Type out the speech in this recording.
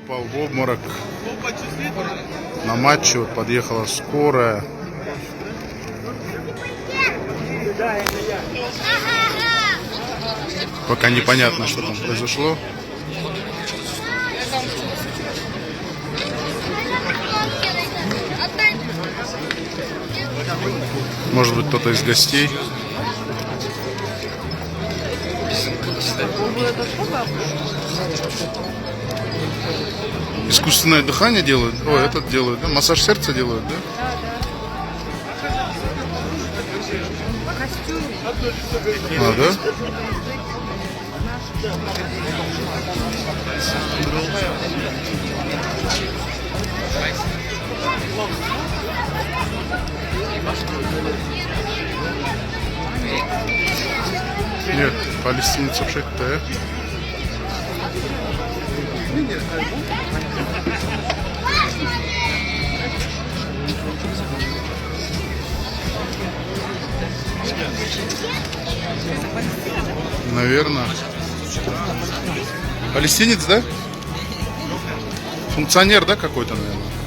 упал в обморок. На матче вот подъехала скорая. Пока непонятно, что там произошло. Может быть, кто-то из гостей. Искусственное дыхание делают? О, этот делают, да? Массаж сердца делают, да? А, да? Нет, палестинец вообще кто? Наверное. Палестинец, да? Функционер, да, какой-то, наверное?